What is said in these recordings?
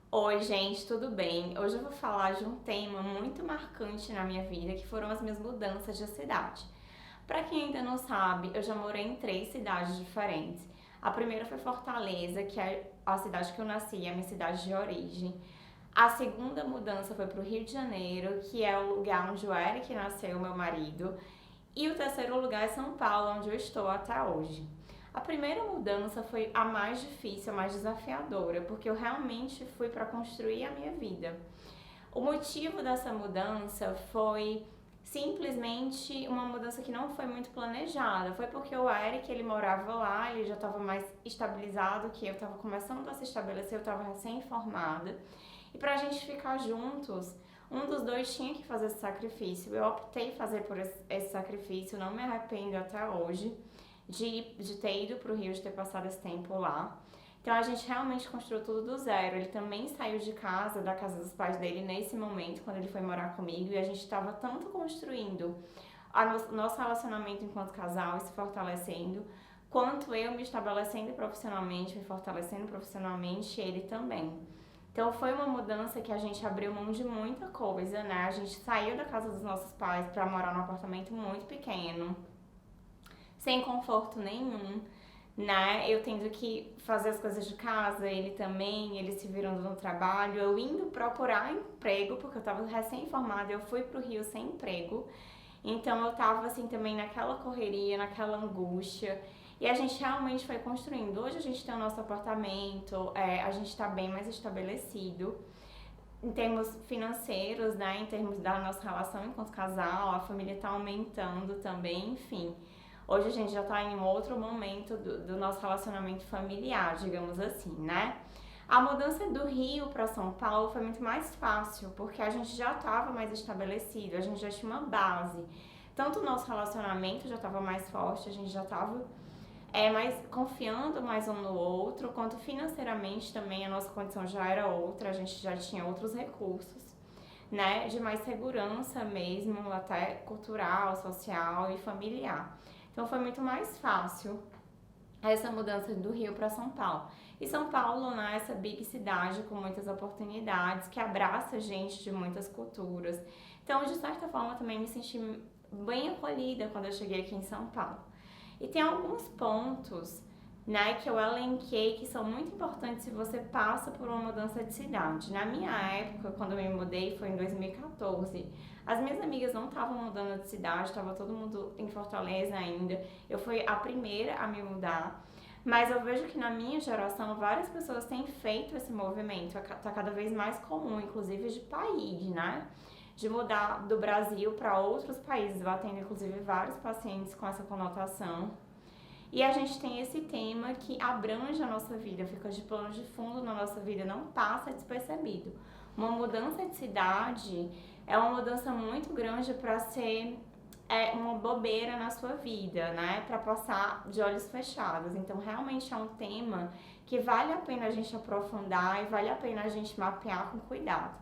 Oi, gente, tudo bem? Hoje eu vou falar de um tema muito marcante na minha vida, que foram as minhas mudanças de cidade. Para quem ainda não sabe, eu já morei em 3 cidades diferentes. A primeira foi Fortaleza, que é a cidade que eu nasci, a minha cidade de origem. A segunda mudança foi para o Rio de Janeiro, que é o lugar onde o Eric nasceu, meu marido. E o terceiro lugar é São Paulo, onde eu estou até hoje. A primeira mudança foi a mais difícil, a mais desafiadora, porque eu realmente fui para construir a minha vida. O motivo dessa mudança foi simplesmente uma mudança que não foi muito planejada. Foi porque o Eric, ele morava lá, ele já estava mais estabilizado que eu, estava começando a se estabelecer, eu estava recém-formada. E para a gente ficar juntos, um dos dois tinha que fazer esse sacrifício. Eu optei fazer por esse sacrifício, não me arrependo até hoje de ter ido para o Rio, de ter passado esse tempo lá. Então a gente realmente construiu tudo do zero. Ele também saiu de casa, da casa dos pais dele, nesse momento, quando ele foi morar comigo, e a gente estava tanto construindo o nosso relacionamento enquanto casal e se fortalecendo, quanto eu me estabelecendo profissionalmente, me fortalecendo profissionalmente, ele também. Então foi uma mudança que a gente abriu mão de muita coisa, né? A gente saiu da casa dos nossos pais para morar num apartamento muito pequeno, sem conforto nenhum, né? Eu tendo que fazer as coisas de casa, ele também, ele se virando no trabalho, eu indo procurar emprego, porque eu tava recém-formada, eu fui pro Rio sem emprego. Então eu tava assim também naquela correria, naquela angústia. E a gente realmente foi construindo. Hoje a gente tem o nosso apartamento, a gente tá bem mais estabelecido. Em termos financeiros, né? Em termos da nossa relação enquanto casal, a família tá aumentando também, enfim. Hoje a gente já tá em um outro momento do nosso relacionamento familiar, digamos assim, né? A mudança do Rio para São Paulo foi muito mais fácil, porque a gente já estava mais estabelecido, a gente já tinha uma base. Tanto o nosso relacionamento já estava mais forte, a gente já estava mais confiando mais um no outro, quanto financeiramente também a nossa condição já era outra, a gente já tinha outros recursos, né, de mais segurança mesmo, até cultural, social e familiar. Então foi muito mais fácil essa mudança do Rio para São Paulo. E São Paulo, né, essa big cidade com muitas oportunidades, que abraça gente de muitas culturas. Então, de certa forma, também me senti bem acolhida quando eu cheguei aqui em São Paulo. E tem alguns pontos, né, que eu elenquei que são muito importantes se você passa por uma mudança de cidade. Na minha época, quando eu me mudei, foi em 2014. As minhas amigas não estavam mudando de cidade, estava todo mundo em Fortaleza ainda. Eu fui a primeira a me mudar. Mas eu vejo que na minha geração várias pessoas têm feito esse movimento. Tá cada vez mais comum, inclusive de país, né? De mudar do Brasil para outros países. Eu atendo inclusive vários pacientes com essa conotação. E a gente tem esse tema que abrange a nossa vida, fica de plano de fundo na nossa vida, não passa despercebido. Uma mudança de cidade é uma mudança muito grande para ser uma bobeira na sua vida, né? Para passar de olhos fechados. Então, realmente é um tema que vale a pena a gente aprofundar e vale a pena a gente mapear com cuidado.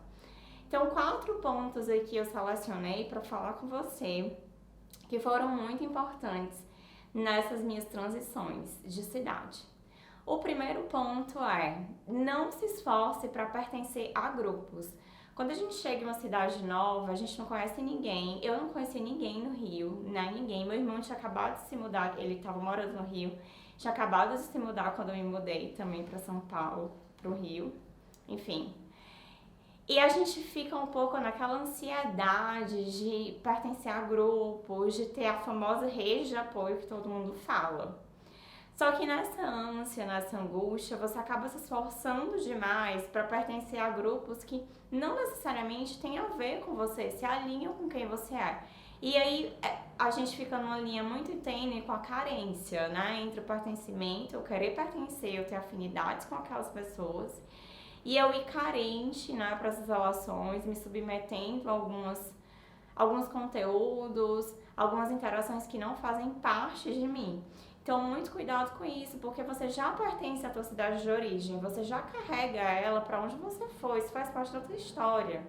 Então, 4 pontos aqui eu selecionei para falar com você que foram muito importantes nessas minhas transições de cidade. O primeiro ponto é: não se esforce para pertencer a grupos. Quando a gente chega em uma cidade nova, a gente não conhece ninguém. Eu não conheci ninguém no Rio, né? Ninguém. Meu irmão tinha acabado de se mudar, ele estava morando no Rio, tinha acabado de se mudar quando eu me mudei também para São Paulo, para o Rio. Enfim, e a gente fica um pouco naquela ansiedade de pertencer a grupos, de ter a famosa rede de apoio que todo mundo fala. Só que nessa ânsia, nessa angústia, você acaba se esforçando demais para pertencer a grupos que não necessariamente têm a ver com você, se alinham com quem você é. E aí a gente fica numa linha muito tênue com a carência, né? Entre o pertencimento, eu querer pertencer, eu ter afinidades com aquelas pessoas, e eu ir carente, né, para essas relações, me submetendo a alguns conteúdos, algumas interações que não fazem parte de mim. Então, muito cuidado com isso, porque você já pertence à tua cidade de origem, você já carrega ela para onde você for, isso faz parte da tua história.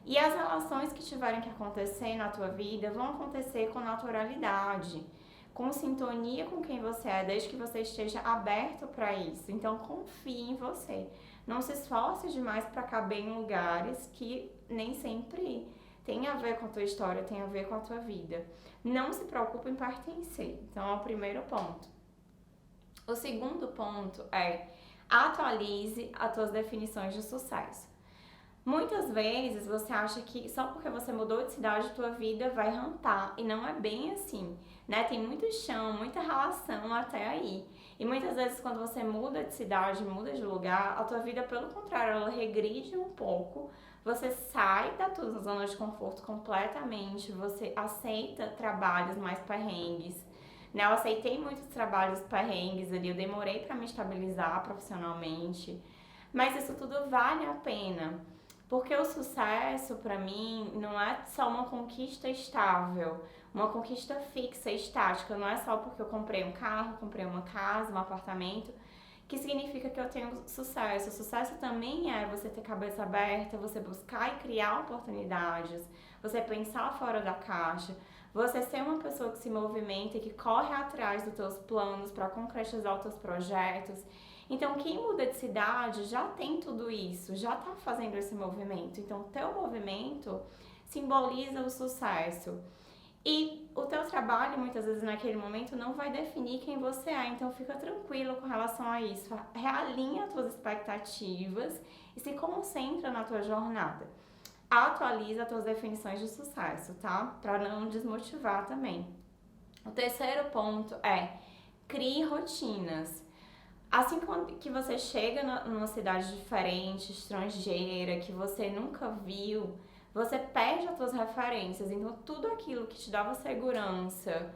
E as relações que tiverem que acontecer na tua vida vão acontecer com naturalidade, com sintonia com quem você é, desde que você esteja aberto para isso. Então, confie em você. Não se esforce demais para caber em lugares que nem sempre tem a ver com a tua história, tem a ver com a tua vida. Não se preocupe em pertencer. Então, é o primeiro ponto. O segundo ponto é atualize as tuas definições de sucesso. Muitas vezes você acha que só porque você mudou de cidade, tua vida vai rampar, e não é bem assim, né? Tem muito chão, muita relação até aí. E muitas vezes quando você muda de cidade, muda de lugar, a tua vida, pelo contrário, ela regride um pouco. Você sai da tua zona de conforto completamente, você aceita trabalhos mais perrengues, né? Eu aceitei muitos trabalhos perrengues ali, eu demorei para me estabilizar profissionalmente, mas isso tudo vale a pena. Porque o sucesso, pra mim, não é só uma conquista estável, uma conquista fixa, estática. Não é só porque eu comprei um carro, comprei uma casa, um apartamento, que significa que eu tenho sucesso. O sucesso também é você ter cabeça aberta, você buscar e criar oportunidades, você pensar fora da caixa, você ser uma pessoa que se movimenta e que corre atrás dos teus planos para concretizar os teus projetos. Então, quem muda de cidade já tem tudo isso, já está fazendo esse movimento. Então, teu movimento simboliza o sucesso. E o teu trabalho, muitas vezes, naquele momento, não vai definir quem você é. Então, fica tranquilo com relação a isso. Realinha as tuas expectativas e se concentra na tua jornada. Atualiza as tuas definições de sucesso, tá? Para não desmotivar também. O terceiro ponto é crie rotinas. Assim que você chega numa cidade diferente, estrangeira, que você nunca viu, você perde as suas referências. Então, tudo aquilo que te dava segurança,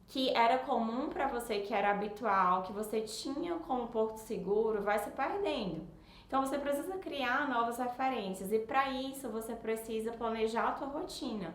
que era comum para você, que era habitual, que você tinha como porto seguro, vai se perdendo. Então, você precisa criar novas referências e para isso você precisa planejar a tua rotina.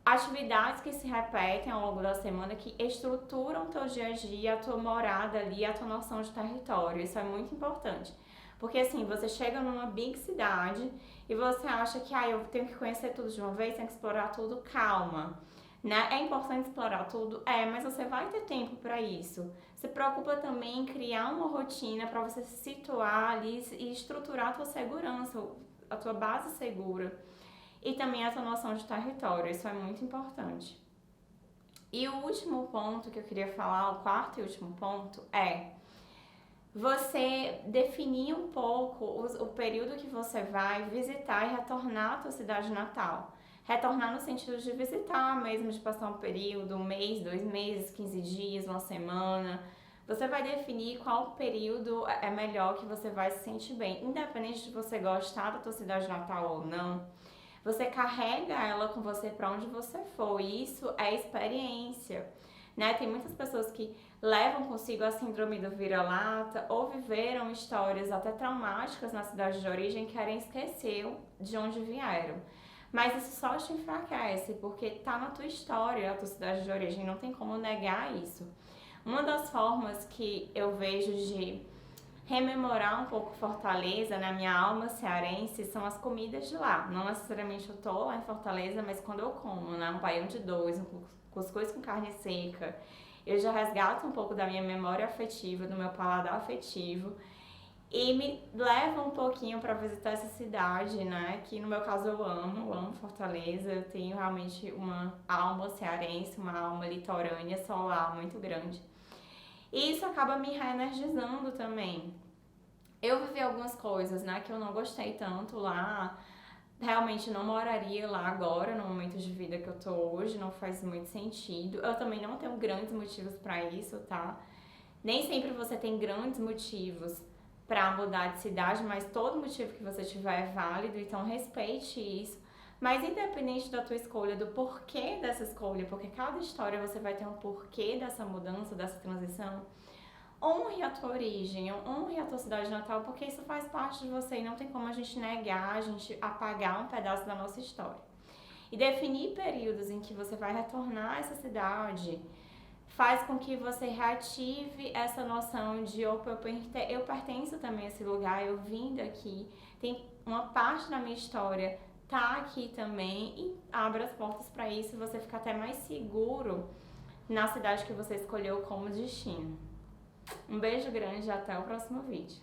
Atividades que se repetem ao longo da semana, que estruturam o teu dia a dia, a tua morada ali, a tua noção de território. Isso é muito importante. Porque assim, você chega numa big cidade e você acha que eu tenho que conhecer tudo de uma vez, tenho que explorar tudo, calma. Né? É importante explorar tudo? Mas você vai ter tempo para isso. Se preocupa também em criar uma rotina para você se situar ali e estruturar a tua segurança, a tua base segura. E também a tua noção de território, isso é muito importante. E o último ponto que eu queria falar, o quarto e último ponto, é você definir um pouco o período que você vai visitar e retornar à tua cidade natal. Retornar no sentido de visitar mesmo, de passar um período, um mês, 2 meses, 15 dias, uma semana. Você vai definir qual período é melhor que você vai se sentir bem, independente de você gostar da tua cidade natal ou não. Você carrega ela com você para onde você for, e isso é experiência, né? Tem muitas pessoas que levam consigo a síndrome do vira-lata ou viveram histórias até traumáticas na cidade de origem e querem esquecer de onde vieram. Mas isso só te enfraquece, porque tá na tua história, a tua cidade de origem, não tem como negar isso. Uma das formas que eu vejo de rememorar um pouco Fortaleza, na minha alma cearense, são as comidas de lá. Não necessariamente eu tô lá em Fortaleza, mas quando eu como, né, um baião de dois, um cuscuz com carne seca, eu já resgato um pouco da minha memória afetiva, do meu paladar afetivo, e me leva um pouquinho para visitar essa cidade, né, que no meu caso eu amo Fortaleza, eu tenho realmente uma alma cearense, uma alma litorânea, solar muito grande. E isso acaba me reenergizando também. Eu vivi algumas coisas, né, que eu não gostei tanto lá. Realmente não moraria lá agora, no momento de vida que eu tô hoje, não faz muito sentido. Eu também não tenho grandes motivos pra isso, tá? Nem sempre você tem grandes motivos pra mudar de cidade, mas todo motivo que você tiver é válido, então respeite isso. Mas independente da tua escolha, do porquê dessa escolha, porque cada história você vai ter um porquê dessa mudança, dessa transição, honre a tua origem, honre a tua cidade natal, porque isso faz parte de você e não tem como a gente negar, a gente apagar um pedaço da nossa história. E definir períodos em que você vai retornar a essa cidade faz com que você reative essa noção de opa, eu pertenço também a esse lugar, eu vim daqui, tem uma parte da minha história tá aqui também, e abre as portas para isso, você fica até mais seguro na cidade que você escolheu como destino. Um beijo grande e até o próximo vídeo.